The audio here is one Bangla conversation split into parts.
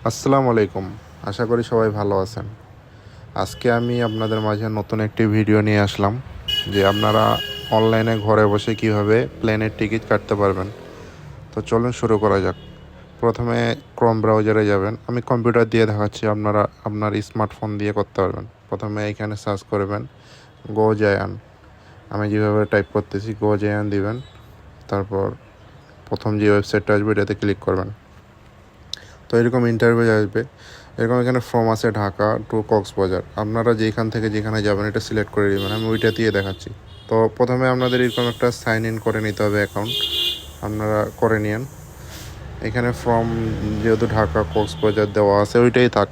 আসসালামু আলাইকুম। আশা করি সবাই ভালো আছেন। আজকে আমি আপনাদের মাঝে নতুন একটি ভিডিও নিয়ে আসলাম যে আপনারা অনলাইনে ঘরে বসে কিভাবে প্লেনের টিকিট কাটতে পারবেন। তো চলুন শুরু করা যাক। প্রথমে ক্রোম ব্রাউজারে যাবেন। আমি কম্পিউটার দিয়ে দেখাচ্ছি, আপনারা আপনার স্মার্টফোন দিয়ে করতে পারবেন। প্রথমে এখানে সার্চ করবেন গো জায়ান। আমি যেভাবে টাইপ করতেছি গো জায়ান দিবেন। তারপর প্রথম যে ওয়েবসাইটটা আসবে এটাতে ক্লিক করবেন। তো এরকম ইন্টারভিউ আসবে। এরকম এখানে ফর্ম আছে ঢাকা টু কক্সবাজার। আপনারা যেখান থেকে যেখানে যাবেন এটা সিলেক্ট করে দেবেন। আমি ওইটা দিয়ে দেখাচ্ছি। তো প্রথমে আপনাদের এরকম একটা সাইন ইন করে নিতে হবে অ্যাকাউন্ট। আপনারা করে নিন। এখানে ফর্ম যেহেতু ঢাকা কক্সবাজার দেওয়া আছে ওইটাই থাক।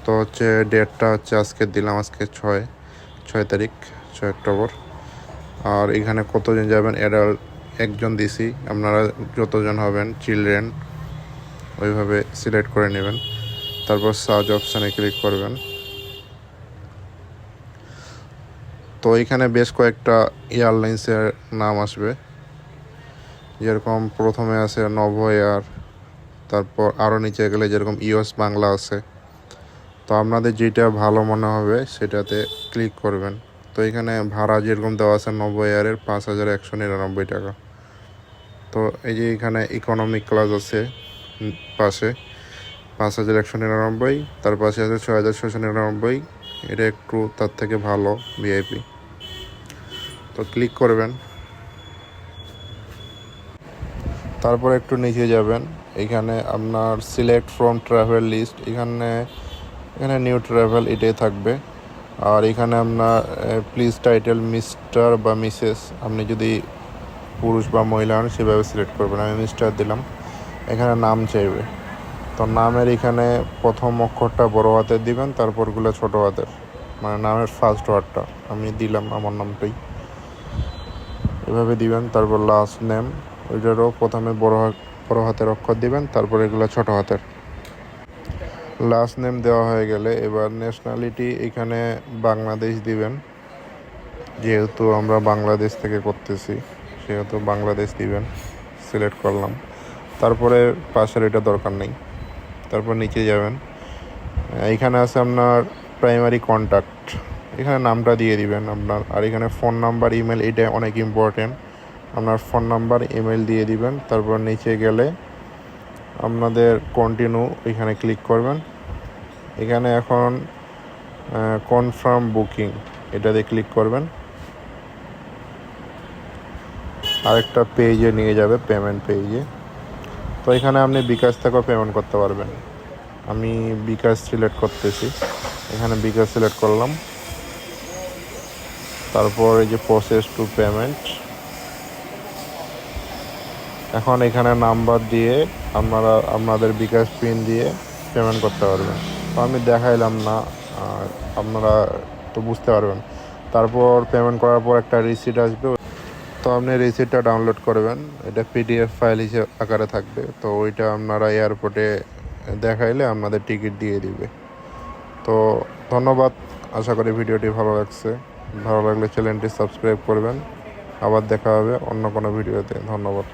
তো হচ্ছে ডেটটা হচ্ছে আজকে দিলাম, আজকে 6 তারিখ, 6 অক্টোবর। আর এখানে কতজন যাবেন, অ্যাডাল্ট একজন দিছি। আপনারা যতজন হবেন চিলড্রেন ওইভাবে সিলেক্ট করে নেবেন। তারপর সার্চ অপশানে ক্লিক করবেন। তো এখানে বেশ কয়েকটা এয়ারলাইন্সের নাম আসবে, যেরকম প্রথমে আছে নভো এয়ার। তারপর আরও নিচে গেলে যেরকম ইউএস বাংলা আছে। তো আপনাদের যেটা ভালো মনে হবে সেটাতে ক্লিক করবেন। তো এখানে ভাড়া যেরকম দেওয়া আছে নভো এয়ারের 5,199 টাকা। তো এই যে এখানে ইকোনমিক ক্লাস আছে পাশে 5,199, তার পাশে আছে 6,699। এটা একটু তার থেকে ভালো ভিআইপি। তো ক্লিক করবেন। তারপর একটু নিচে যাবেন। এখানে আপনার সিলেক্ট ফ্রম ট্রাভেল লিস্ট, এখানে নিউ ট্রাভেল এটাই থাকবে। আর এখানে আপনার প্লিজ টাইটেল মিস্টার বা মিসেস, আপনি যদি পুরুষ বা মহিলা হন সেভাবে সিলেক্ট করবেন। আমি মিস্টার দিলাম। এখানে নাম চাইবে। তো নামের এখানে প্রথম অক্ষরটা বড় হাতের দিবেন, তারপরগুলো ছোট হাতের, মানে নামের ফার্স্ট ওয়ার্ডটা আমি দিলাম আমার নামটাই, এভাবে দিবেন। তারপর লাস্ট নেম, ওইটারও প্রথমে বড় হাতের অক্ষর দিবেন, তারপর এগুলো ছোট হাতের। লাস্ট নেম দেওয়া হয়ে গেলে এবার ন্যাশনালিটি এখানে বাংলাদেশ দিবেন, যেহেতু আমরা বাংলাদেশ থেকে করতেছি সেহেতু বাংলাদেশ দিবেন। সিলেক্ট করলাম। তারপরে পাশের এটা দরকার নেই। তারপর নিচে যাবেন। এখানে আছে আপনার প্রাইমারি কন্ট্যাক্ট, এখানে নামটা দিয়ে দিবেন আপনার। আর এখানে ফোন নাম্বার, ইমেল, এটা অনেক ইম্পর্টেন্ট। আপনার ফোন নাম্বার, ইমেল দিয়ে দিবেন। তারপর নিচে গেলে আপনাদের কন্টিনিউ এখানে ক্লিক করবেন। এখানে এখন কনফার্ম বুকিং এটাতে ক্লিক করবেন। আরেকটা পেজে নিয়ে যাবে, পেমেন্ট পেজে। তো এখানে আপনি বিকাশ থেকেও পেমেন্ট করতে পারবেন। আমি বিকাশ সিলেক্ট করতেছি, এখানে বিকাশ সিলেক্ট করলাম। তারপর এই যে প্রসেস টু পেমেন্ট, এখন এখানে নাম্বার দিয়ে আপনারা আপনাদের বিকাশ পিন দিয়ে পেমেন্ট করতে পারবেন। তো আমি দেখাইলাম না, আপনারা তো বুঝতে পারবেন। তারপর পেমেন্ট করার পর একটা রিসিট আসবে। তো আপনি রিসিটটা ডাউনলোড করবেন। এটা পিডিএফ ফাইল হিসেবে আকারে থাকবে। তো ওইটা আপনারা এয়ারপোর্টে দেখাইলে আপনাদের টিকিট দিয়ে দিবে। তো ধন্যবাদ। আশা করি ভিডিওটি ভালো লাগছে। ভালো লাগলে চ্যানেলটি সাবস্ক্রাইব করবেন। আবার দেখা হবে অন্য কোনো ভিডিওতে। ধন্যবাদ।